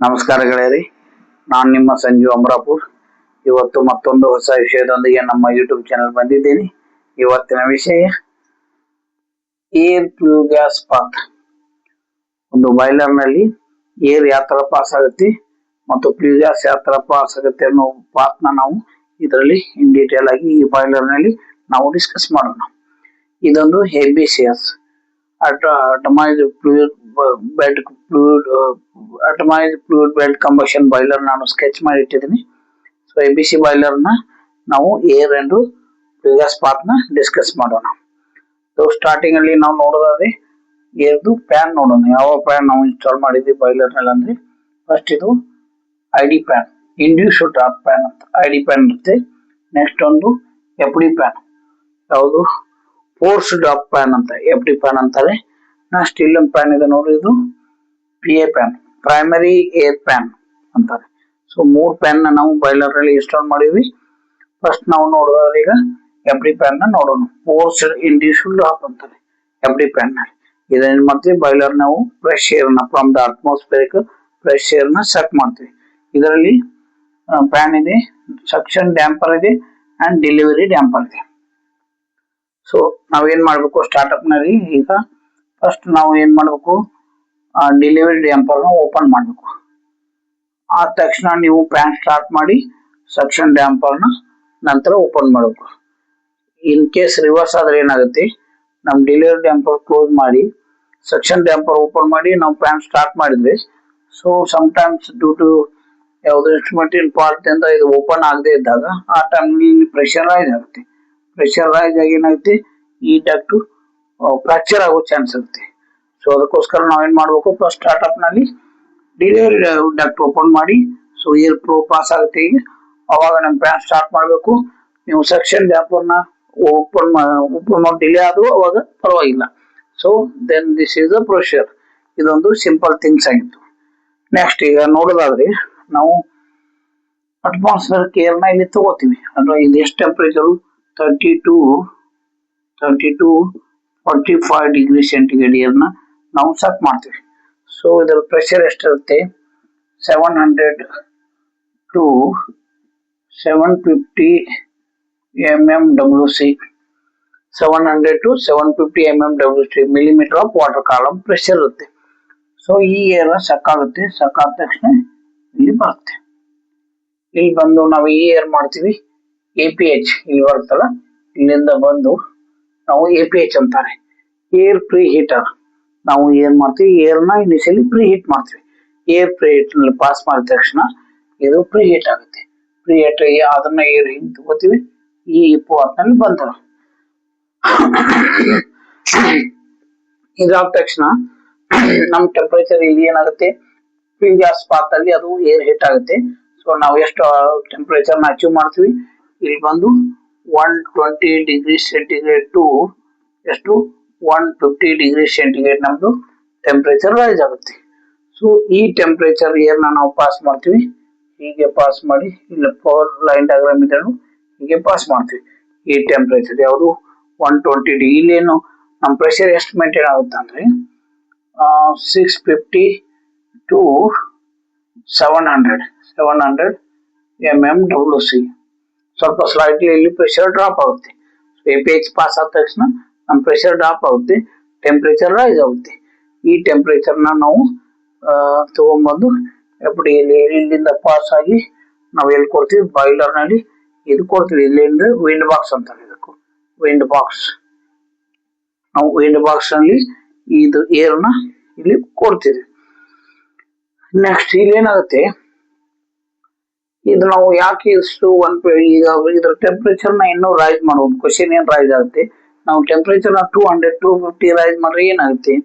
ನಮಸ್ಕಾರ ಗೆಳೆಯರಿ, ನಾನು ನಿಮ್ಮ ಸಂಜು ಅಮರಾಪುರ್. ಇವತ್ತು ಮತ್ತೊಂದು ಹೊಸ ವಿಷಯದೊಂದಿಗೆ ನಮ್ಮ ಯೂಟ್ಯೂಬ್ ಚಾನಲ್ ಬಂದಿದ್ದೇನೆ. ಇವತ್ತಿನ ವಿಷಯ ಏರ್ ಫ್ಲೂ ಗ್ಯಾಸ್ ಪಾತ್. ಒಂದು ಬಾಯ್ಲರ್ ನಲ್ಲಿ ಏರ್ ಯಾವ ತರ ಪಾಸ್ ಆಗುತ್ತೆ ಮತ್ತು ಫ್ಲೂ ಗ್ಯಾಸ್ ಯಾವ ತರ ಪಾಸ್ ಆಗುತ್ತೆ ಅನ್ನೋ ಪಾತ್ ನಾವು ಇದರಲ್ಲಿ ಇನ್ ಡೀಟೇಲ್ ಆಗಿ ಈ ಬಾಯ್ಲರ್ ನಲ್ಲಿ ನಾವು ಡಿಸ್ಕಸ್ ಮಾಡೋಣ. ಇದೊಂದು ABCS atomised fluid bed fluid atomised fluid bed combustion boiler ನಾನು ಸ್ಕೆಚ್ ಮಾಡಿ ಇಟ್ಟಿದ್ದೀನಿ. ಸೊ ABC ಬಾಯ್ಲರ್ ನ ನಾವು air and flue gas path ನ ಡಿಸ್ಕಸ್ ಮಾಡೋಣ. ಸೊ ಸ್ಟಾರ್ಟಿಂಗ್ ಅಲ್ಲಿ ನಾವು ನೋಡೋದಾದ್ರೆ ಏರ್ದು ಪ್ಯಾನ್ ನೋಡೋಣ. ಯಾವ ಪ್ಯಾನ್ ನಾವು ಇನ್ಸ್ಟಾಲ್ ಮಾಡಿದ್ವಿ ಬಾಯ್ಲರ್ ನಲ್ಲಿ ಅಂದ್ರೆ ಫಸ್ಟ್ ಇದು ID PAN, induced draft PAN ಅಂತ ID ಪ್ಯಾನ್ ಇರುತ್ತೆ. ನೆಕ್ಸ್ಟ್ ಒಂದು FD ಪ್ಯಾನ್, ಯಾವುದು ಫೋರ್ಸ್ ಡ್ರಾಫ್ಟ್ ಪ್ಯಾನ್ ಅಂತ FD ಪ್ಯಾನ್ ಅಂತಾರೆ. ನೆಕ್ಸ್ಟ್ ಇಲ್ಲೊಂದು ಪ್ಯಾನ್ ಇದೆ ನೋಡಿ, ಇದು PA PAN, primary air PAN ಅಂತಾರೆ. ಸೊ ಮೂರ್ ಪ್ಯಾನ್ ನ ನಾವು ಬಾಯ್ಲರ್ ಅಲ್ಲಿ ಇನ್ಸ್ಟಾಲ್ ಮಾಡಿದ್ವಿ. ಫಸ್ಟ್ ನಾವು ನೋಡೋದಾದ್ರೆ ಈಗ FD ಪ್ಯಾನ್ ನ ನೋಡೋಣ. ಫೋರ್ಸ್ ಇಂಡ್ಯೂಸ್ಡ್ ಡ್ರಾಫ್ಟ್ ಅಂತಾರೆ FD ಪ್ಯಾನ್ ನಲ್ಲಿ. ಇದೇನ್ ಮಾಡ್ತೀವಿ, ಬಾಯ್ಲರ್ ನಾವು ಫ್ರೆಶ್ ಏರ್ ನ from the atmospheric fresh air ನ ಸೆಟ್ ಮಾಡ್ತೀವಿ. ಇದರಲ್ಲಿ ಪ್ಯಾನ್ ಇದೆ, ಸಕ್ಷನ್ ಡ್ಯಾಂಪರ್ ಇದೆ ಅಂಡ್ ಡೆಲಿವರಿ ಡ್ಯಾಂಪರ್ ಇದೆ. ಸೊ ನಾವೇನ್ ಮಾಡ್ಬೇಕು, ಸ್ಟಾರ್ಟ್ಅಪ್ ನಲ್ಲಿ ಈಗ ಫಸ್ಟ್ ನಾವು ಏನ್ ಮಾಡ್ಬೇಕು, ಡೆಲಿವರಿ ಡ್ಯಾಂಪರ್ ನ ಓಪನ್ ಮಾಡ್ಬೇಕು. ಆದ ತಕ್ಷಣ ನೀವು ಪ್ಯಾನ್ ಸ್ಟಾರ್ಟ್ ಮಾಡಿ ಸಕ್ಷನ್ ಡ್ಯಾಂಪರ್ ನ ನಂತರ ಓಪನ್ ಮಾಡಬೇಕು. ಇನ್ ಕೇಸ್ ರಿವರ್ಸ್ ಆದ್ರೆ ಏನಾಗುತ್ತೆ, ನಮ್ ಡೆಲಿವರಿ ಡ್ಯಾಂಪರ್ ಕ್ಲೋಸ್ ಮಾಡಿ ಸಕ್ಷನ್ ಡ್ಯಾಂಪರ್ ಓಪನ್ ಮಾಡಿ ನಾವು ಪ್ಯಾನ್ ಸ್ಟಾರ್ಟ್ ಮಾಡಿದ್ವಿ. ಸೊ ಸಮ್ಟೈಮ್ಸ್ ಡ್ಯೂ ಟು ಯಾವ್ದು ಇನ್ಸ್ಟ್ರೂಮೆಂಟ್ ಪಾರ್ಟ್ ಇಂದ ಇದು ಓಪನ್ ಆಗದೆ ಇದ್ದಾಗ ಆ ಟೈಮ್ ಪ್ರೆಷರ್ ರೈಸ್ ಆಗುತ್ತೆ. ಪ್ರೆಷರ್ ರೈಸ್ ಆಗಿ ಏನಾಗುತ್ತೆ, ಈ ಡಕ್ಟ್ ಫ್ರಾಕ್ಚರ್ ಆಗೋ ಚಾನ್ಸ್ ಇರುತ್ತೆ. ಸೊ ಅದಕ್ಕೋಸ್ಕರ ನಾವೇನ್ ಮಾಡ್ಬೇಕು, ಫಸ್ಟ್ ಸ್ಟಾರ್ಟ್ಅಪ್ ನಲ್ಲಿ ಡೆಲಿವರಿ ಡಕ್ಟ್ ಓಪನ್ ಮಾಡಿ ಸೊ ಏರ್ ಫ್ಲೋ ಪಾಸ್ ಆಗುತ್ತೆ. ಈಗ ಅವಾಗ ನಮ್ ಪ್ಯಾನ್ ಸ್ಟಾರ್ಟ್ ಮಾಡ್ಬೇಕು. ನೀವು ಸೆಕ್ಷನ್ ಡ್ಯಾಂಪರ್ ನ ಓಪನ್ ಮಾಡಿ ಡಿಲೇ ಆದ್ರೂ ಅವಾಗ ಪರವಾಗಿಲ್ಲ. So then this is the procedure. ಇದೊಂದು ಸಿಂಪಲ್ ಥಿಂಗ್ಸ್ ಆಗಿತ್ತು. ನೆಕ್ಸ್ಟ್ ಈಗ ನೋಡೋದಾದ್ರೆ ನಾವು ಅಟ್ಮಾಸ್ಫಿಯರ್ ಏರ್ ನ ಇಲ್ಲಿ ತಗೋತೀವಿ. ಅಂದ್ರೆ ಇದು ಎಷ್ಟು ಟೆಂಪರೇಚರ್, 32 45 ಡಿಗ್ರಿ ಸೆಂಟಿಗ್ರೇಡ್ ಏರ್ ನ ನಾವು ಸೆಟ್ ಮಾಡ್ತೀವಿ. ಸೊ ಇದರ ಪ್ರೆಷರ್ ಎಷ್ಟಿರುತ್ತೆ, 700 to 750 mmWc, 700 to 750 mmWc millimetre of water column pressure ಇರುತ್ತೆ. ಸೊ ಈ ಏರ್ ಸಕ್ಕಾಗುತ್ತೆ. ಸಕ್ಕಾದ ತಕ್ಷಣ ಇಲ್ಲಿ ಬರುತ್ತೆ. ಇಲ್ಲಿ ಬಂದು ನಾವು ಈ ಏರ್ ಮಾಡ್ತೀವಿ APH, ಇಲ್ಲಿ ಬರುತ್ತಲ್ಲ, ಇಲ್ಲಿಂದ ಬಂದು ನಾವು APH ಅಂತಾರೆ, ಏರ್ ಪ್ರೀ ಹೀಟರ್. ನಾವು ಏನ್ ಮಾಡ್ತೀವಿ, ಏರ್ ನ ಇನಿಷಿಯಲಿ ಪ್ರೀ ಹೀಟ್ ಮಾಡ್ತೀವಿ. ಏರ್ ಪ್ರೀ ಹೀಟ್ ನಲ್ಲಿ ಪಾಸ್ ಮಾಡಿದ ತಕ್ಷಣ ಇದು ಪ್ರೀ ಹೀಟ್ ಆಗುತ್ತೆ. ಪ್ರೀ ಹೀಟ್ ಅದನ್ನ ಏರ್ ಹಿಂಗ್ ತಗೋತೀವಿ, ಈ ಪಾತ್ ನಲ್ಲಿ ಬಂದ ಇದಾದ ತಕ್ಷಣ ನಮ್ ಟೆಂಪರೇಚರ್ ಇಲ್ಲಿ ಏನಾಗುತ್ತೆ, ಫ್ಲೂ ಗ್ಯಾಸ್ ಪಾತ್ ಅಲ್ಲಿ ಅದು ಏರ್ ಹೀಟ್ ಆಗುತ್ತೆ. ಸೊ ನಾವು ಎಷ್ಟು ಟೆಂಪರೇಚರ್ ನ ಅಚೀವ್ ಮಾಡ್ತೀವಿ, ಇಲ್ಲಿ ಬಂದು 120 ಡಿಗ್ರಿ ಸೆಂಟಿಗ್ರೇಡ್ ಟು ಎಷ್ಟು 150 ಡಿಗ್ರಿ ಸೆಂಟಿಗ್ರೇಡ್ ನಮ್ದು ಟೆಂಪರೇಚರ್ ರೈಸ್ ಆಗುತ್ತೆ. ಸೊ ಈ ಟೆಂಪರೇಚರ್ ಏರ್ ನಾವು ಪಾಸ್ ಮಾಡ್ತೀವಿ. ಹೀಗೆ ಪಾಸ್ ಮಾಡಿ ಇಲ್ಲಿ ಪವರ್ ಲೈನ್ ಡಯಾಗ್ರಾಮ್ ಇದೆ, ಹೀಗೆ ಪಾಸ್ ಮಾಡ್ತೀವಿ. ಈ ಟೆಂಪರೇಚರ್ ಯಾವುದು 120 ಡಿಗ್ರಿ. ಇಲ್ಲೇನು ನಮ್ಮ ಪ್ರೆಷರ್ ಎಷ್ಟು ಮೇಂಟೈನ್ ಆಗುತ್ತೆ ಅಂದ್ರೆ 650 to 700 mmWc. ಸ್ವಲ್ಪ ಸ್ಲೈಟ್ಲಿ ಇಲ್ಲಿ ಪ್ರೆಷರ್ ಡ್ರಾಪ್ ಆಗುತ್ತೆ. APH ಪಾಸ್ ಆದ ತಕ್ಷಣ ನಮ್ಮ ಪ್ರೆಷರ್ ಡ್ರಾಪ್ ಆಗುತ್ತೆ, ಟೆಂಪರೇಚರ್ ರೈಸ್ ಆಗುತ್ತೆ. ಈ ಟೆಂಪರೇಚರ್ ನ ನಾವು ತಗೊಂಡ್ಬಂದು FDಯಲ್ಲಿ ಇಲ್ಲಿಂದ ಪಾಸ್ ಆಗಿ ನಾವು ಎಲ್ಲಿ ಕೊಡ್ತೀವಿ, ಬಾಯ್ಲರ್ ನಲ್ಲಿ ಇದು ಕೊಡ್ತೀವಿ. ಇಲ್ಲಿಂದ ವಿಂಡ್ ಬಾಕ್ಸ್ ಅಂತಾರೆ, ಇದಕ್ಕೂ ವಿಂಡ್ ಬಾಕ್ಸ್. ನಾವು ವಿಂಡ್ ಬಾಕ್ಸ್ ನಲ್ಲಿ ಇದು ಏರ್ ನ ಇಲ್ಲಿ ಕೊಡ್ತೀವಿ. ನೆಕ್ಸ್ಟ್ ಇಲ್ಲಿ ಏನಾಗುತ್ತೆ, ಇದು ನಾವು ಯಾಕೆ ಇಷ್ಟು ಈಗ ಇದ್ರ ಟೆಂಪರೇಚರ್ ನ ಇನ್ನೂ ರೈಸ್ ಮಾಡೋದು. ಕ್ವಶನ್ ಏನ್ ರೈಸ್ ಆಗುತ್ತೆ, ನಾವು ಟೆಂಪರೇಚರ್ ನ 200 250 ರೈಸ್ ಮಾಡ್ರೆ ಏನಾಗುತ್ತೆ,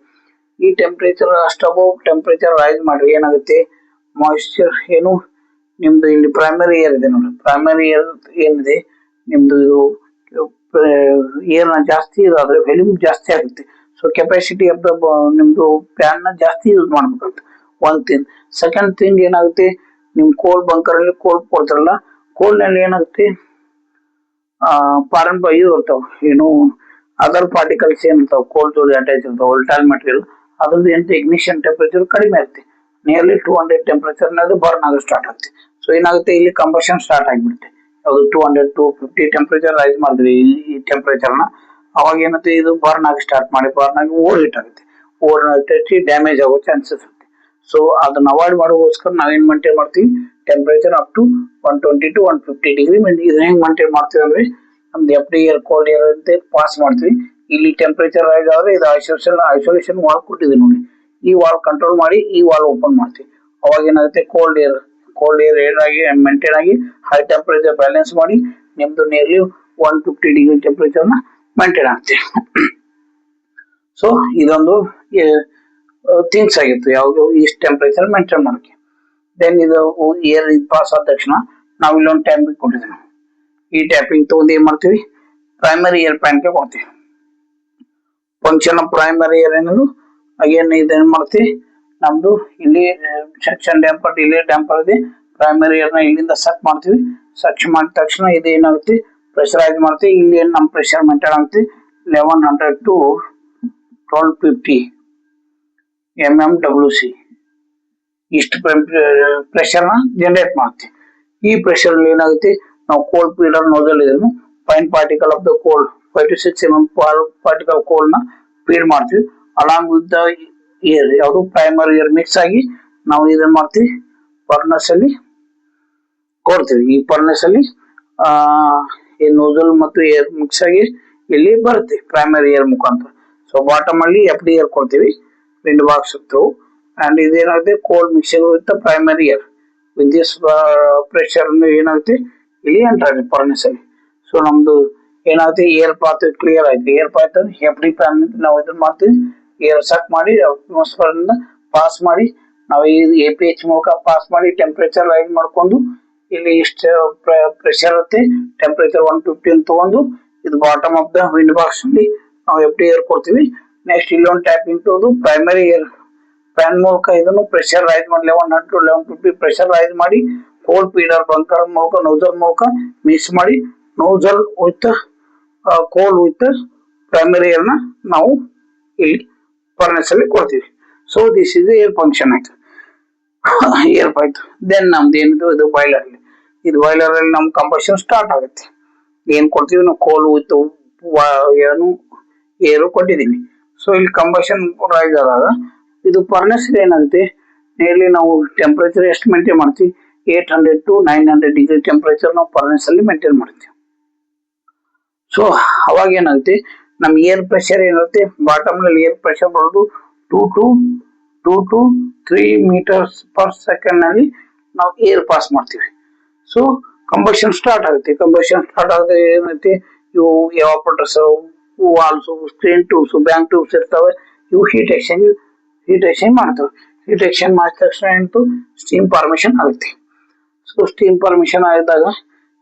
ಈ ಟೆಂಪರೇಚರ್ ಅಷ್ಟು ಅಬೌವ್ ಟೆಂಪರೇಚರ್ ರೈಸ್ ಮಾಡ್ರೆ ಏನಾಗುತ್ತೆ, ಮಾಯಿಶ್ಚರ್ ಏನು ನಿಮ್ದು ಇಲ್ಲಿ ಪ್ರೈಮರಿ ಏರ್ ಇದೆ ನೋಡಿ, ಪ್ರೈಮರಿ ಏರ್ ಏನಿದೆ ನಿಮ್ದು ಇದು ಏರ್ ನ ಜಾಸ್ತಿ ಇದಾದ್ರೆ ವ್ಯಾಲ್ಯೂಮ್ ಜಾಸ್ತಿ ಆಗುತ್ತೆ. ಸೊ ಕೆಪಾಸಿಟಿ ಆಫ್ ದ ನಿಮ್ದು ಫ್ಯಾನ್ ನ ಜಾಸ್ತಿ ಯೂಸ್ ಮಾಡ್ಬೇಕಂತ ಒಂದ್ ಥಿಂಗ್. ಸೆಕೆಂಡ್ ಥಿಂಗ್ ಏನಾಗುತ್ತೆ, ನಿಮ್ ಕೋಲ್ಡ್ ಬಂಕರ್ ಅಲ್ಲಿ ಕೋಲ್ಡ್ ಕೊಡ್ತಾರಲ್ಲ, ಕೋಲ್ಡ್ ನಲ್ಲಿ ಏನಾಗುತ್ತೆ, ಫಾರಿನ್ ಇದು ಇರ್ತಾವ, ಏನು ಅದರ್ ಪಾರ್ಟಿಕಲ್ಸ್ ಏನಿರ್ತಾವ ಕೋಲ್ಡ್ ಜೋಡಿ ಅಟ್ಯಾಚ್ ಇರ್ತಾವ, ವೋಲ್ಟೈಲ್ ಮೆಟೀರಿಯಲ್, ಅದ್ರದ್ದು ಎಂತ ಇಗ್ನಿಷನ್ ಟೆಂಪರೇಚರ್ ಕಡಿಮೆ ಇರುತ್ತೆ. ನಿಯರ್ಲಿ 200 ಟೆಂಪರೇಚರ್ ನಲ್ಲಿ ಬರ್ನ್ ಆಗ ಸ್ಟಾರ್ಟ್ ಆಗುತ್ತೆ. ಸೊ ಏನಾಗುತ್ತೆ, ಇಲ್ಲಿ ಕಂಬಷನ್ ಸ್ಟಾರ್ಟ್ ಆಗಿಬಿಡುತ್ತೆ. ಯಾವುದು 200 to 250 ಟೆಂಪರೇಚರ್ ರೈಸ್ ಮಾಡಿದ್ರಿ ಈ ಟೆಂಪರೇಚರ್ನ, ಅವಾಗ ಏನಂತೆ ಇದು ಬರ್ನ್ ಆಗಿ ಸ್ಟಾರ್ಟ್ ಮಾಡಿ ಬರ್ನ್ ಆಗಿ ಓವರ್ ಹೀಟ್ ಆಗುತ್ತೆ. ಓವರ್ ಹೀಟ್ ಡ್ಯಾಮೇಜ್ ಆಗೋ ಚಾನ್ಸಸ್ ಇರುತ್ತೆ. ಸೊ ಅದನ್ನ ಅವಾಯ್ಡ್ ಮಾಡೋಗೋಸ್ಕರ ನಾವೇನ್ ಮೇಂಟೈನ್ ಮಾಡ್ತೀವಿ, temperature up to 120 to 150 degree. ಇದನ್ನ ಹೆಂಗ್ ಮೇಂಟೈನ್ ಮಾಡ್ತೀವಿ ಅಂದ್ರೆ, ನಮ್ದು F D air cold air ಅಂತ ಪಾಸ್ ಮಾಡ್ತೀವಿ. ಇಲ್ಲಿ ಟೆಂಪರೇಚರ್ ರೈಸ್ ಆದ್ರೆ ಇದು ಐಸೋಲೇಷನ್ ವಾಲ್ ಕೊಟ್ಟಿದೆ ನೋಡಿ, ಈ ವಾಲ್ ಕಂಟ್ರೋಲ್ ಮಾಡಿ ಈ ವಾಲ್ ಓಪನ್ ಮಾಡ್ತೀವಿ. ಅವಾಗ ಏನಾಗುತ್ತೆ, ಕೋಲ್ಡ್ ಏರ್ ಆಗಿ ಮೇಂಟೈನ್ ಆಗಿ ಹೈ ಟೆಂಪರೇಚರ್ ಬ್ಯಾಲೆನ್ಸ್ ಮಾಡಿ ನಿಮ್ದು ನಿಯರ್ಲಿ 150 ಡಿಗ್ರಿ ಟೆಂಪರೇಚರ್ ನ ಮೇಂಟೈನ್ ಆಗುತ್ತೆ. ಸೊ ಇದೊಂದು ಥಿಂಗ್ಸ್ ಆಗಿತ್ತು ಯಾವುದು ಇಷ್ಟು ಟೆಂಪರೇಚರ್ ಮೇಂಟೈನ್ ಮಾಡೋಕೆ. ದೆನ್ ಇದು ಏರ್ ಪಾಸ್ ಆದ ತಕ್ಷಣ ನಾವು ಇಲ್ಲೊಂದು ಟ್ಯಾಪಿಂಗ್ ಕೊಟ್ಟಿದ್ದೀವಿ. ಈ ಟ್ಯಾಪಿಂಗ್ ತಗೊಂಡು ಏನ್ ಮಾಡ್ತೀವಿ, ಪ್ರೈಮರಿ ಏರ್ ಪ್ಯಾನ್ಗೆ ಕೊಡ್ತೀವಿ. ಫಂಕ್ಷನ್ ಆಫ್ ಪ್ರೈಮರಿ ಏರ್ ಏನದು, ಅಗೇನ್ ಇದೇನ್ ಮಾಡ್ತೀವಿ, ನಮ್ದು ಇಲ್ಲಿ ಸೆಕ್ಷನ್ ಡ್ಯಾಂಪರ್ ಡಿಲೇ ಡ್ಯಾಂಪರ್ ಇದೆ. ಪ್ರೈಮರಿ ಏರ್ನ ಇಲ್ಲಿಂದ ಸಕ್ ಮಾಡ್ತೀವಿ. ಸಕ್ ಮಾಡಿದ ತಕ್ಷಣ ಇದು ಏನಾಗುತ್ತೆ, ಪ್ರೆಷರೈಸ್ ಮಾಡ್ತೀವಿ. ಇಲ್ಲಿ ಏನ್ ನಮ್ಮ ಪ್ರೆಷರ್ ಮೇಂಟೈನ್ ಆಗುತ್ತೆ 1100 to 1250 mmWc. ಇಷ್ಟು ಪ್ರೆಷರ್ನ ಜನರೇಟ್ ಮಾಡ್ತೀವಿ. ಈ ಪ್ರೆಷರ್ ಅಲ್ಲಿ ಏನಾಗುತ್ತೆ, ನಾವು ಕೋಲ್ಡ್ ಫೀಡರ್ ನೋಸಲ್ ಇದನ್ನು fine particle of the cold 5 to 6 mm particle cold ನ ಫೀಡ್ ಮಾಡ್ತೀವಿ. ಅಲಾಂಗ್ ವಿತ್ ದ ಏರ್, ಯಾವುದು ಪ್ರೈಮರಿ ಏರ್ ಮಿಕ್ಸ್ ಆಗಿ ನಾವು ಇದನ್ನ ಮಾಡ್ತೀವಿ, ಫರ್ನೆಸ್ ಅಲ್ಲಿ ಕೊಡ್ತೀವಿ. ಈ ಫರ್ನೆಸ್ ಅಲ್ಲಿ ಈ ನೋಸಲ್ ಮತ್ತು ಏರ್ ಮಿಕ್ಸ್ ಆಗಿ ಇಲ್ಲಿ ಬರುತ್ತೆ ಪ್ರೈಮರಿ ಏರ್ ಮುಖಾಂತರ. ಸೊ ಬಾಟಮ್ ಅಲ್ಲಿ ಎಫ್ ಡಿ ಏರ್ ಕೊಡ್ತೀವಿ ವಿಂಡ್ ಬಾಕ್ಸ್ ಥ್ರೂ, ಅಂಡ್ ಇದೇನಾಗುತ್ತೆ cold mixing with primary air with this pressure ಏನಾಗುತ್ತೆ ಇಲ್ಲಿ ಎಂಟರ್ ಆಗುತ್ತೆ ಫರ್ನೆಸ್ ಅಲ್ಲಿ. ಸೊ ನಮ್ದು ಏನಾಗುತ್ತೆ, ಏರ್ ಪಾತ್ ಕ್ಲಿಯರ್ ಆಯ್ತು. Air path F D fan ನಾವು ಇದನ್ನ ಮಾಡ್ತೀವಿ, ಏರ್ ಸಕ್ ಮಾಡಿ ಅಟ್ಮಾಸ್ಫಿಯರ್ ಪಾಸ್ ಮಾಡಿ ನಾವು ಎ ಪಿ ಎಚ್ ಮೂಲಕ ಪಾಸ್ ಮಾಡಿ ಟೆಂಪರೇಚರ್ ರೈಸ್ ಮಾಡ್ಕೊಂಡು ಇಲ್ಲಿ ಇಷ್ಟು ಪ್ರೆಷರ್ ಇರುತ್ತೆ, ಟೆಂಪರೇಚರ್ 150 ಅಂತ ತಗೊಂಡು ಇದು bottom of the wind box ಅಲ್ಲಿ ನಾವು ಎಫ್ ಡಿ ಏರ್ ಕೊಡ್ತೀವಿ. ನೆಕ್ಸ್ಟ್ ಇಲ್ಲೊಂದು ಟ್ಯಾಪಿಂಗ್ ತಗೊಂಡು ಪ್ರೈಮರಿ ಏರ್ ಫ್ಯಾನ್ ಮೂಲಕ ಇದನ್ನು ಪ್ರೆಷರ್ ರೈಸ್ ಮಾಡಿ 1100 to 1150 ಪ್ರೆಷರ್ ರೈಸ್ ಮಾಡಿ ಕೋಲ್ಡ್ ಫೀಡರ್ ಬಂಕರ್ ಮೂಲಕ ನೋಸಲ್ ಮೂಲಕ ಮಿಕ್ಸ್ ಮಾಡಿ nasal with cold with primary air ನ ನಾವು ಇಲ್ಲಿ ಫರ್ನೆಸ್ ಅಲ್ಲಿ ಕೊಡ್ತೀವಿ. So this is air function ಆಯ್ತು, ಏರ್ ಪಾಯ್ತು. ದೆನ್ ನಮ್ದು ಏನಿದು ಇದು ಬಾಯ್ಲರ್ ಅಲ್ಲಿ, ಇದು ಬಾಯ್ಲರ್ ಅಲ್ಲಿ ನಮ್ ಕಂಬಷನ್ ಸ್ಟಾರ್ಟ್ ಆಗುತ್ತೆ. ಏನ್ ಕೊಡ್ತೀವಿ ನಾವು, ಕೋಲ್ ವಿತ್ ಏನು ಏರು ಕೊಟ್ಟಿದೀವಿ. ಸೊ ಇಲ್ಲಿ ಕಂಬಷನ್ ರೈಸ್ ಆದಾಗ ಇದು ಫರ್ನೆಸ್ ಏನಾಗುತ್ತೆ, ನಿಯರ್ಲಿ ನಾವು ಟೆಂಪರೇಚರ್ ಎಷ್ಟು ಮೇಂಟೈನ್ ಮಾಡ್ತೀವಿ, 800 to 900 ಡಿಗ್ರಿ ಟೆಂಪರೇಚರ್ ನಾವು ಫರ್ನೆಸ್ ಅಲ್ಲಿ ಮೇಂಟೈನ್ ಮಾಡ್ತೀವಿ. ಸೊ ಅವಾಗ ಏನಾಗುತ್ತೆ, ನಮ್ ಏರ್ ಪ್ರೆಷರ್ ಏನಿರುತ್ತೆ ಬಾಟಮ್ ನಲ್ಲಿ ಏರ್ ಪ್ರೆಷರ್ ಬರೋದು 2 to 3 meters per second ನಲ್ಲಿ ನಾವು ಏರ್ ಪಾಸ್ ಮಾಡ್ತೀವಿ. ಸೊ ಕಂಬಷನ್ ಸ್ಟಾರ್ಟ್ ಆಗುತ್ತೆ. ಕಂಬಷನ್ ಸ್ಟಾರ್ಟ್ ಆದ್ರೆ ಏನೈತಿ, ಇವು evaporators, walls, screen tubes, bank tubes ಇರ್ತವೆ. ಇವು ಹೀಟ್ ಎಕ್ಸ್ಚೇಂಜ್ ಮಾಡ್ತವೆ. ಹೀಟ್ ಎಕ್ಸ್ಚೇಂಜ್ ಮಾಡಿದ ತಕ್ಷಣ ಏನಂತು ಸ್ಟೀಮ್ ಫಾರ್ಮೇಶನ್ ಆಗುತ್ತೆ. ಸೊ ಸ್ಟೀಮ್ ಫಾರ್ಮೇಶನ್ ಆದಾಗ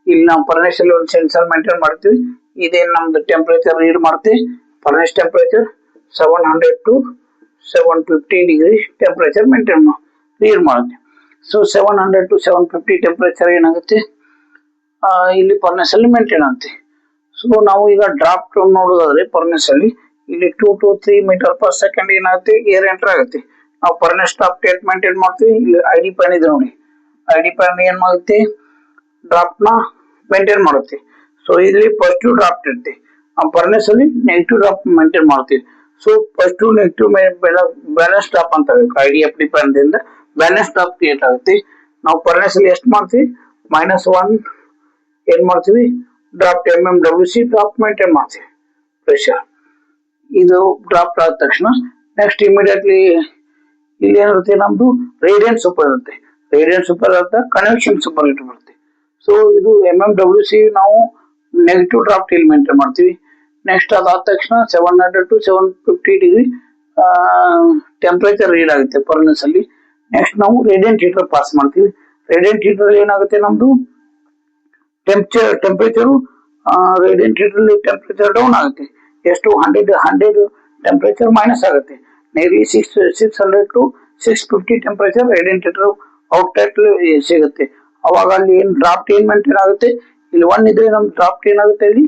ಇಲ್ಲಿ ನಾವು ಫರ್ನೆಸ್ ಅಲ್ಲಿ ಒಂದು ಸೆನ್ಸರ್ ಮೇಂಟೈನ್ ಮಾಡ್ತೀವಿ. ಇದೇನ್ ನಮ್ದು ಟೆಂಪರೇಚರ್ ರೀಡ್ ಮಾಡ್ತೀವಿ. Furnace temperature 700 to 750 degree temperature maintain read ಮಾಡುತ್ತೆ. ಸೊ 700 to 750 ಟೆಂಪರೇಚರ್ ಏನಾಗುತ್ತೆ ಇಲ್ಲಿ ಫರ್ನೆಸ್ ಅಲ್ಲಿ ಮೇಂಟೈನ್ ಆಗುತ್ತೆ. ಸೊ ನಾವು ಈಗ ಡ್ರಾಫ್ಟ್ ನೋಡೋದಾದ್ರೆ ಫರ್ನೆಸ್ ಅಲ್ಲಿ ಇಲ್ಲಿ 2 to 3 meter per second ಏನಾಗುತ್ತೆ ಏರ್ ಎಂಟರ್ ಆಗುತ್ತೆ. ನಾವು ಫರ್ನೆಸ್ ಟಾಪ್ ಟೇಟ್ ಮೇಂಟೈನ್ ಮಾಡ್ತೀವಿ. ಇಲ್ಲಿ ಐಡಿ ಪ್ಯಾನ್ ಇದೆ ನೋಡಿ, ಐಡಿ ಪ್ಯಾನ್ ಏನ್ ಮಾಡುತ್ತೆ, ಡ್ರಾಫ್ಟ್ ನ ಮೇಂಟೈನ್ ಮಾಡುತ್ತೆ. ಸೊ ಇಲ್ಲಿ ಪಾಸಿಟಿವ್ ಡ್ರಾಫ್ಟ್ ಇರುತ್ತೆ, ನಾವು ಫರ್ನೆಸ್ ಅಲ್ಲಿ ನೆಗೆಟಿವ್ ಡ್ರಾಫ್ಟ್ ಮೇಂಟೈನ್ ಮಾಡ್ತೀವಿ. So positive negative balance drop ಅಂತ ಐಡಿ ಎಫ್ ಡಿ ಪ್ಯಾನ್ ದಿಂದ ಬ್ಯಾಲೆನ್ಸ್ ಡ್ರಾಪ್ ಕ್ರಿಯೇಟ್ ಆಗುತ್ತೆ. ನಾವು ಫರ್ನೆಸ್ ಅಲ್ಲಿ ಎಷ್ಟು ಮಾಡ್ತೀವಿ, -1 ಏನ್ ಮಾಡ್ತೀವಿ, ಡ್ರಾಫ್ಟ್ mmWc ಡ್ರಾಫ್ಟ್ ಮೇಂಟೈನ್ ಮಾಡ್ತೀವಿ ಪ್ರೆಷರ್. ಇದು ಡ್ರಾಫ್ಟ್ ಆದ ತಕ್ಷಣ ನೆಕ್ಸ್ಟ್ ಇಮಿಡಿಯೇಟ್ಲಿ ಇಲ್ಲಿ ಏನಿರುತ್ತೆ, ನಮ್ದು ರೇಡಿಯಂಟ್ ಸೂಪರ್ ಇರುತ್ತೆ. ರೇಡಿಯಂಟ್ ಸೂಪರ್ ಇರುತ್ತೆ, ಕನ್ವೆಕ್ಷನ್ ಸೂಪರ್ ಹೀಟ್ ಬರುತ್ತೆ. ಸೊ ಇದು mmWc ನಾವು ನೆಗೆಟಿವ್ ಡ್ರಾಫ್ಟ್ ಇಲ್ಲಿ ಮೇಂಟೈನ್ ಮಾಡ್ತೀವಿ. ನೆಕ್ಸ್ಟ್ ಅದಾದ ತಕ್ಷಣ 700 to 750 ಡಿಗ್ರಿ ಟೆಂಪರೇಚರ್ ರೀಡ್ ಆಗುತ್ತೆ ಫರ್ನೆಸ್ ಅಲ್ಲಿ. ನೆಕ್ಸ್ಟ್ ನಾವು ರೇಡಿಯಂಟ್ ಹೀಟರ್ ಪಾಸ್ ಮಾಡ್ತೀವಿ. ರೇಡಿಯಂಟ್ ಹೀಟರ್ ಏನಾಗುತ್ತೆ, ನಮ್ದು temperature radiant heater temperature down ಆಗುತ್ತೆ. ಎಷ್ಟು 100 ಟೆಂಪರೇಚರ್ ಮೈನಸ್ ಆಗುತ್ತೆ. Nearly 600 to 650 temperature radiant heater outlet ಸಿಗುತ್ತೆ. ಅವಾಗ ಅಲ್ಲಿ ಏನ್ ಡ್ರಾಫ್ಟ್ ಏನ್ ಮೇಂಟೈನ್ ಆಗುತ್ತೆ, ಇಲ್ಲಿ 1 ಇದ್ರೆ ನಮ್ ಡ್ರಾಫ್ಟ್ ಏನಾಗುತ್ತೆ, ಇಲ್ಲಿ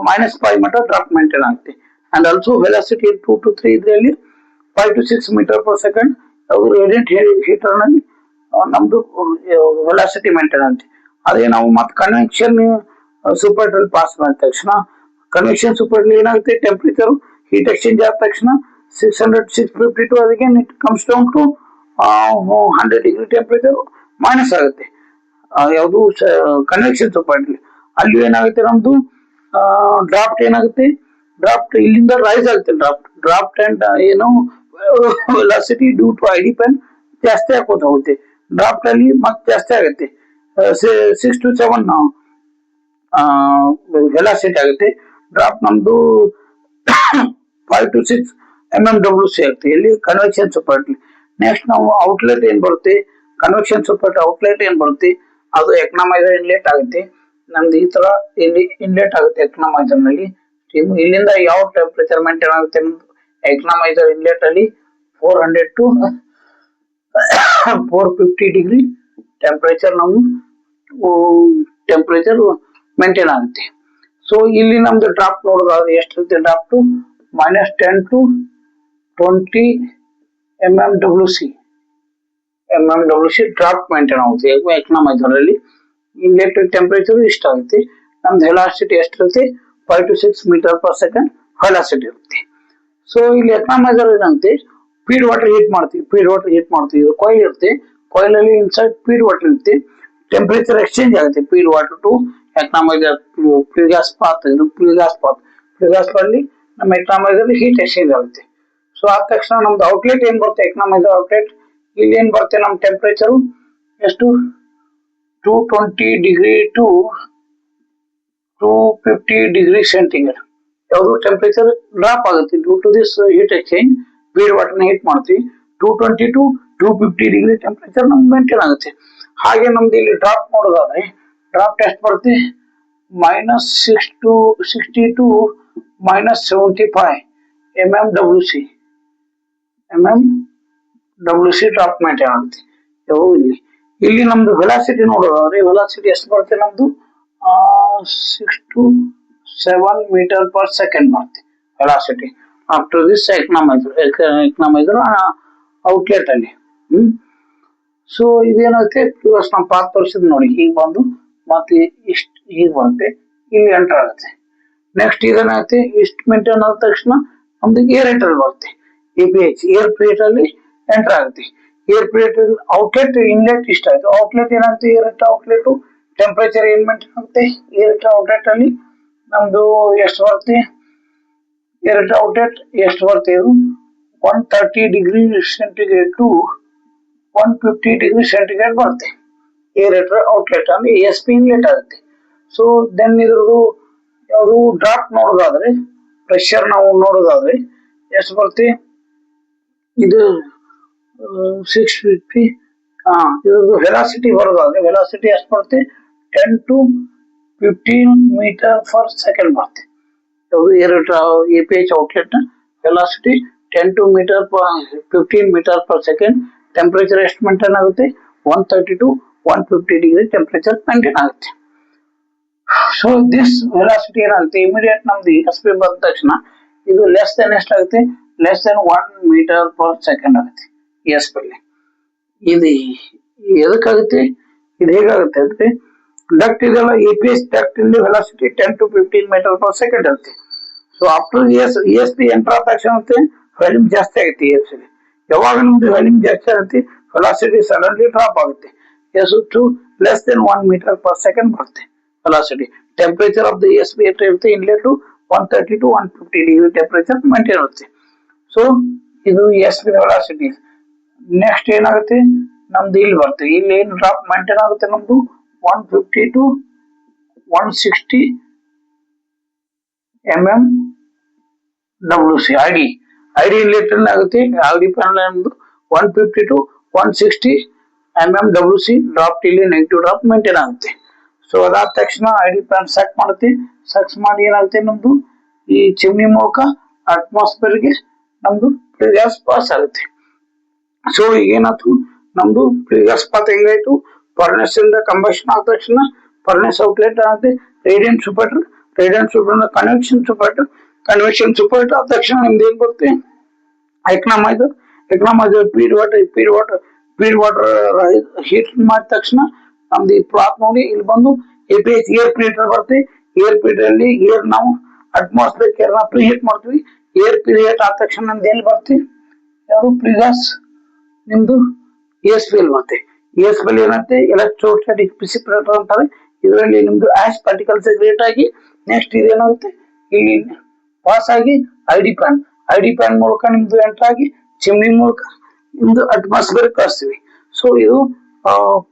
-5 ಮೀಟ ಡ್ರಾಫ್ಟ್ ಮೇಂಟೈನ್ ಆಗುತ್ತೆ. ಅಂಡ್ ಆಲ್ಸೋ ವೆಲಾಸಿಟಿ 2 to 3 ಇದ್ರೆ ಅಲ್ಲಿ 5 to 6 meter per second radiant heater ನಲ್ಲಿ ನಮ್ದು ವೆಲಾಸಿಟಿ ಮೇಂಟೈನ್ ಆಗುತ್ತೆ. ಅದೇ ನಾವು ಮತ್ತೆ ಕನ್ವೆಕ್ಷನ್ ಸೂಪರ್ ಅಲ್ಲಿ ಪಾಸ್ ಮಾಡಿದ ತಕ್ಷಣ ಕನ್ವೆಕ್ಷನ್ ಸೂಪರ್ ಏನಾಗುತ್ತೆ, ಟೆಂಪರೇಚರ್ ಹೀಟ್ ಎಕ್ಸ್ಚೇಂಜ್ ಆದ ತಕ್ಷಣ 600 652 ಅದಕ್ಕೆ it comes down to 100 degree temperature minus ಆಗುತ್ತೆ. ಯಾವುದು ಕನ್ವೆಕ್ಷನ್ ಸೂಪರ್ ಅಲ್ಲಿ ಏನಾಗುತ್ತೆ, ನಮ್ದು ಡ್ರಾಫ್ಟ್ ಏನಾಗುತ್ತೆ, ಡ್ರಾಫ್ಟ್ ಇಲ್ಲಿಂದ ರೈಸ್ ಆಗುತ್ತೆ. ಡ್ರಾಫ್ಟ್ ಅಂಡ್ ಏನು velocity due to ID fan ಜಾಸ್ತಿ ಹಾಕೋತ ಹೋಗುತ್ತೆ. ಡ್ರಾಫ್ಟ್ ಅಲ್ಲಿ ಮತ್ತೆ ಜಾಸ್ತಿ ಆಗುತ್ತೆ, 6 to 7 ವೆಲಾಸಿಟಿ ಆಗುತ್ತೆ. ಡ್ರಾಫ್ಟ್ ನಮ್ದು 5 to 6 MMWC ಆಗುತ್ತೆ ಇಲ್ಲಿ ಕನ್ವೆಕ್ಷನ್ ಸೂಪರ್. ನೆಕ್ಸ್ಟ್ ನಾವು ಔಟ್ಲೆಟ್ ಏನ್ ಬರುತ್ತೆ, ಕನ್ವೆಕ್ಷನ್ ಸೂಪರ್ ಔಟ್ಲೆಟ್ ಏನ್ ಬರುತ್ತೆ ಅದು ಎಕನಾಮೈಸರ್ ಇನ್ಲೆಟ್ ಆಗುತ್ತೆ. ನಮ್ದು ಈ ತರ ಇಲ್ಲಿ ಇನ್ಲೆಟ್ ಆಗುತ್ತೆ ಎಕನಾಮೈಸರ್ ನಲ್ಲಿ. ಇಲ್ಲಿಂದ ಯಾವ ಟೆಂಪರೇಚರ್ ಮೇಂಟೈನ್ ಆಗುತ್ತೆ ನಮ್ದು ಎಕನಾಮೈಸರ್ ಇನ್ಲೆಟ್ ಅಲ್ಲಿ 400 to 450 ಡಿಗ್ರಿ ಟೆಂಪರೇಚರ್ ನಾವು ಟೆಂಪರೇಚರ್ ಮೇಂಟೈನ್ ಆಗುತ್ತೆ. ಸೊ ಇಲ್ಲಿ ನಮ್ದು ಡ್ರಾಫ್ಟ್ ನೋಡೋದಾದ್ರೆ ಎಷ್ಟಿರುತ್ತೆ, draft -10 to 20 MMWC draft maintain ಆಗುತ್ತೆ ಎಕನಾಮೈಸರ್ ಅಲ್ಲಿ. ಇನ್ಲೆಟ್ ಟೆಂಪರೇಚರ್ ಇಷ್ಟ ಆಗುತ್ತೆ. ನಮ್ದು ವೆಲಾಸಿಟಿ ಎಷ್ಟಿರುತ್ತೆ, 5 to 6 meter per second velocity ಇರುತ್ತೆ. ಸೊ ಇಲ್ಲಿ ಎಕನಾಮೈಸರ್ ಏನಂತೆ, ಫೀಡ್ ವಾಟರ್ ಹೀಟ್ ಮಾಡ್ತೀವಿ. ಇದು ಕಾಯಿಲ್ ಇರುತ್ತೆ, ಕಾಯಿಲ್ ಅಲ್ಲಿ ಇನ್ಸೈಡ್ ಫೀಡ್ ವಾಟರ್ ಇರುತ್ತೆ. ಟೆಂಪರೇಚರ್ ಎಕ್ಸ್ಚೇಂಜ್ ಆಗುತ್ತೆ feed water to economiser flue gas path. ಇದು ಫ್ಲೂ ಗ್ಯಾಸ್ ಪಾತ್ ಅಲ್ಲಿ ನಮ್ಮ ಎಕನಾಮೈಸರ್ ಹೀಟ್ ಎಕ್ಸ್ಚೇಂಜ್ ಆಗುತ್ತೆ. ಸೊ ಆದ ತಕ್ಷಣ ನಮ್ದು ಔಟ್ಲೆಟ್ ಏನ್ ಬರುತ್ತೆ, ಎಕನಾಮೈಸರ್ ಔಟ್ಲೆಟ್ ಇಲ್ಲಿ ಏನ್ ಬರುತ್ತೆ, ನಮ್ಮ ಟೆಂಪರೇಚರ್ ಎಷ್ಟು 220 ಡಿಗ್ರಿ ಟು 250 ಡಿಗ್ರಿ ಸೆಂಟಿಗ್ರೇಡ್ ಯಾವುದು ಟೆಂಪರೇಚರ್ ಡ್ರಾಪ್ ಆಗುತ್ತೆ due to this heat exchange. Feed ವಾಟರ್ನ ಹೀಟ್ ಮಾಡ್ತೀವಿ, 220 to 250 ಡಿಗ್ರಿ ಟೆಂಪರೇಚರ್ ನಮ್ಗೆ ಮೇಂಟೈನ್ ಆಗುತ್ತೆ. ಹಾಗೆ ನಮ್ದು ಇಲ್ಲಿ ಡ್ರಾಪ್ ನೋಡೋದಾದ್ರೆ ಡ್ರಾಫ್ಟ್ ಎಷ್ಟು ಬರುತ್ತೆ, -60 to -75 MMWC ಡ್ರಾಫ್ಟ್ ಮೇಂಟೈನ್ ಆಗುತ್ತೆ. ಇಲ್ಲಿ ನಮ್ದು ವೆಲಾಸಿಟಿ ನೋಡೋದಾದ್ರೆ ವೆಲಾಸಿಟಿ ಎಷ್ಟು ಬರುತ್ತೆ, ನಮ್ದು 6 to 7 ಮೀಟರ್ ಪರ್ ಸೆಕೆಂಡ್ ಬರುತ್ತೆ velocity after this economiser outlet ಅಲ್ಲಿ. ಸೊ ಇದೇನಾಗುತ್ತೆ, ನಮ್ಮ ಪಾತ್ ತೋರಿಸಿದ್ ನೋಡಿ, ಹೀಗೆ ಬಂದು ಮತ್ತೆ ಇಷ್ಟ ಹೀಗೆ ಬರುತ್ತೆ, ಇಲ್ಲಿ ಎಂಟರ್ ಆಗುತ್ತೆ. ನೆಕ್ಸ್ಟ್ ಇದೇನಾಗುತ್ತೆ, ಇಷ್ಟು ಮೇಂಟೈನ್ ಆದ ತಕ್ಷಣ ನಮ್ದು ಏರ್ ಎಂಟರ್ ಬರುತ್ತೆ, APH ಏರ್ ಪ್ಲೇಟ್ ಅಲ್ಲಿ ಎಂಟರ್ ಆಗುತ್ತೆ. ಏರ್ ಪ್ಲೇಟ್ ಔಟ್ಲೆಟ್ ಇನ್ಲೆಟ್ ಇಷ್ಟ ಆಯ್ತು. ಔಟ್ಲೆಟ್ ಏನಾಗುತ್ತೆ, ಏರ್ ಔಟ್ಲೆಟ್ ಟೆಂಪರೇಚರ್ ಏನ್ ಮೇಂಟೈನ್ ಆಗುತ್ತೆ, ಏರ್ ಔಟ್ಲೆಟ್ ಅಲ್ಲಿ ನಮ್ದು ಎಷ್ಟು ಬರುತ್ತೆ, ಏರ್ ಔಟ್ಲೆಟ್ ಎಷ್ಟು ಬರುತ್ತೆ, ಇದು 130 degree centigrade to 150 degree centigrade ಬರುತ್ತೆ. ಏರ್ ಔಟ್ಲೆಟ್ ಅಂದ್ರೆ ASP ಇನ್ಲೆಟ್ ಆಗುತ್ತೆ. ಸೊ ದೆನ್ ಇದ್ರದ್ದು ಯಾವುದು ಡ್ರಾಫ್ಟ್ ನೋಡೋದಾದ್ರೆ ಪ್ರೆಷರ್ ನಾವು ನೋಡೋದಾದ್ರೆ ಎಷ್ಟು ಬರುತ್ತೆ, ಇದು 650. ಇದ್ರದ್ದು ವೆಲಾಸಿಟಿ ಬರೋದಾದ್ರೆ ವೆಲಾಸಿಟಿ ಎಷ್ಟು ಬರುತ್ತೆ, 10 to 15 ಮೀಟರ್ ಪರ್ ಸೆಕೆಂಡ್ ಬರುತ್ತೆ. APH outlet velocity 10 to 15 metre per second. Temperature ಎಷ್ಟು ಮೇಂಟೈನ್ ಆಗುತ್ತೆ, 130 to 150 ಡಿಗ್ರಿ ಟೆಂಪರೇಚರ್ ಮೇಂಟೈನ್ ಆಗುತ್ತೆ. ಸೊ ದಿಸ್ ವೆಲಾಸಿಟಿ ಏನಾಗುತ್ತೆ, ಇಮಿಡಿಯೇಟ್ ನಮ್ದು SP ಬಂದ ತಕ್ಷಣ ಇದು ಲೆಸ್ ದೆನ್ ಎಷ್ಟಾಗುತ್ತೆ, less than 1 metre per second ಆಗುತ್ತೆ SP ಅಲ್ಲಿ. ಇದು ಎದಕ್ಕಾಗುತ್ತೆ, ಇದು ಹೇಗಾಗುತ್ತೆ ಅಂದ್ರೆ ಡಕ್ಟ್ ಇದೆಲ್ಲ APH ಡಕ್ಟ್ ಇಲ್ಲಿ velocity 10 to 15 metre per second ಇರುತ್ತೆ. ಸೊ ಆಫ್ಟರ್ ESP ಎಂಟರ್ ಆದ ತಕ್ಷಣ ವ್ಯಾಲ್ಯೂಮ್ ಜಾಸ್ತಿ ಆಗುತ್ತೆ. ESP ಯಾವಾಗ ನಮ್ದು ವ್ಯಾಲ್ಯೂಮ್ ಜಾಸ್ತಿ ಆಗುತ್ತೆ, ವೆಲಾಸಿಟಿ ಸಡನ್ಲಿ ಡ್ರಾಪ್ ಆಗುತ್ತೆ. To less than 1 metre per second ಬರುತ್ತೆ velocity. Temperature of the ESP ಇರುತ್ತೆ inlet 130 to 150 degree temperature maintain ಇರುತ್ತೆ. ಸೊ ಇದು ESP ವೆಲಾಸಿಟಿ. ನೆಕ್ಸ್ಟ್ ಏನಾಗುತ್ತೆ, ನಮ್ದು ಇಲ್ಲಿ ಬರುತ್ತೆ, ಇಲ್ಲಿ ಏನು ಡ್ರಾಪ್ ಮೇಂಟೈನ್ ಆಗುತ್ತೆ, ನಮ್ದು 150 to 160 MMWC ಐಡಿ ಇನ್ಲೆಟ್ ಆಗುತ್ತೆ. ಐಡಿ ಪ್ಯಾನಲ್ ನಮ್ದು 150 to 160 MMWC ಡ್ರಾಫ್ಟ್ ಇಲ್ಲಿ ನೆಗೆಟಿವ್ ಡ್ರಾಫ್ಟ್ ಮೇಂಟೈನ್ ಆಗುತ್ತೆ. ಸೊ ಅದಾದ ತಕ್ಷಣ ಐಡಿ ಪ್ಯಾನ್ ಸೆಟ್ ಮಾಡುತ್ತೆ. ಸೆಟ್ ಮಾಡಿ ಏನಾಗುತ್ತೆ, ನಮ್ದು ಈ ಚಿಮ್ನಿ ಮೂಲಕ ಅಟ್ಮಾಸ್ಫಿಯರ್ಗೆ ನಮ್ದು ಗ್ಯಾಸ್ ಪಾಸ್ ಆಗುತ್ತೆ. ಸೊ ಏನಾಯ್ತು, ನಮ್ದು ಗ್ಯಾಸ್ ಪಾತ್ ಹೆಂಗಾಯ್ತು, ಫರ್ನೆಸ್ ಇಂದ ಕಂಬಷನ್ ಆದ ತಕ್ಷಣ ಫರ್ನೆಸ್ ಔಟ್ಲೆಟ್ ಆಗುತ್ತೆ. ರೇಡಿಯಂಟ್ ಸೂಪರ್ ಕನ್ವೆಕ್ಷನ್ ಸೂಪರ್ ಆದ ತಕ್ಷಣ ನಿಮ್ದು ಏನ್ ಬರುತ್ತೆ, economiser economic feed water heat ಮಾಡಿದ ತಕ್ಷಣ ನಮ್ದು ಈ ಪ್ಲಾಟ್ ನೋಡಿ ಇಲ್ಲಿ ಬಂದು APH ಏರ್ ಫಿಲ್ಟರ್ ಬರುತ್ತೆ. ಏರ್ ಫಿಲ್ಟರ್ ಅಲ್ಲಿ ಏರ್ ನಾವು ಅಟ್ಮಾಸ್ಫಿಯರ್ ಏರ್ ನ ಪ್ರೀ ಹೀಟ್ ಮಾಡ್ತೀವಿ. ಏರ್ ಪ್ರೀ ಹೀಟ್ ಆದ ತಕ್ಷಣ ನಮ್ದು ಎಲ್ಲಿ ಬರುತ್ತೆ ಯಾವುದು ಪ್ರಿಗಾಸ್ ನಿಮ್ದು ASPL ಬರುತ್ತೆ. ASPL ಏನಂತೆ ಎಲೆಕ್ಟ್ರೋಸ್ಟಾಟಿಕ್ ಪ್ರಿಸಿಪಿಟೇಟರ್ ಅಂತಾರೆ. ಇದರಲ್ಲಿ ನಿಮ್ದು ಆಶ್ ಪಾರ್ಟಿಕಲ್ಸ್ ಕ್ರಿಯೇಟ್ ಆಗಿ ನೆಕ್ಸ್ಟ್ ಇದೇನಾಗುತ್ತೆ ಇಲ್ಲಿ ಪಾಸ್ ಆಗಿ ಐಡಿ ಪ್ಯಾನ್ ಮೂಲಕ ನಿಮ್ದು ಎಂಟರ್ ಆಗಿ ಚಿಮ್ನಿ ಮೂಲಕ ನಿಮ್ದು ಅಟ್ಮಾಸ್ಫಿಯರ್ ಕಳಿಸ್ತೀವಿ. ಸೊ ಇದು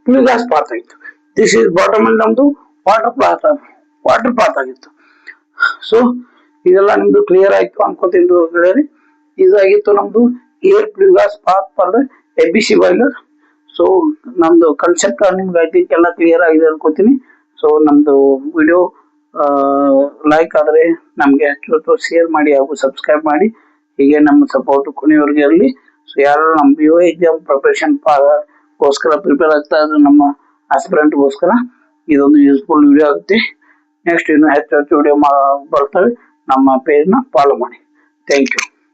ಪ್ರಿಗಾಸ್ ಪಾತ್ ಆಯ್ತು. ದಿಸ್ ಇಸ್ ಬಾಟಮ್ ಅಲ್ಲಿ ನಮ್ದು ವಾಟರ್ ಪಾತ್ ಆಗಿತ್ತು. ಸೊ ಇದೆಲ್ಲ ನಿಮ್ದು ಕ್ಲಿಯರ್ ಆಯ್ತು ಅನ್ಕೋತಿದ್ದು ಗೆಳೆಯರಿ. ಇದಾಗಿತ್ತು ನಮ್ದು ಏರ್ ಪ್ರಿಗಾಸ್ path for the FBC boiler. So ನಮ್ದು ಕನ್ಸೆಪ್ಟ್ ನಿಮ್ಗೆ ಐ ಥಿಂಕ್ ಎಲ್ಲ ಕ್ಲಿಯರ್ ಆಗಿದೆ ಅನ್ಕೋತೀನಿ. ಸೊ ನಮ್ದು ವಿಡಿಯೋ ಲೈಕ್ ಆದರೆ ನಮಗೆ ಹೆಚ್ಚು ಶೇರ್ ಮಾಡಿ ಹಾಗೂ ಸಬ್ಸ್ಕ್ರೈಬ್ ಮಾಡಿ. ಹೀಗೆ ನಮ್ಮ ಸಪೋರ್ಟ್ ಕೊನೆಯವರೆಗೆ ಇರಲಿ. ಸೊ ಯಾರು ನಮ್ಮ BO ಎಕ್ಸಾಮ್ ಪ್ರಿಪರೇಷನ್ ಗೋಸ್ಕರ ಪ್ರಿಪೇರ್ ಆಗ್ತಾ ಇದ್ರು ನಮ್ಮ ಆಸ್ಪಿರೆಂಟ್ಗೋಸ್ಕರ ಇದೊಂದು ಯೂಸ್ಫುಲ್ ವಿಡಿಯೋ ಆಗುತ್ತೆ. ನೆಕ್ಸ್ಟ್ ಇನ್ನು ಹೆಚ್ಚು ವಿಡಿಯೋ ಬರ್ತವೆ. ನಮ್ಮ ಪೇಜ್ನ ಫಾಲೋ ಮಾಡಿ. Thank you.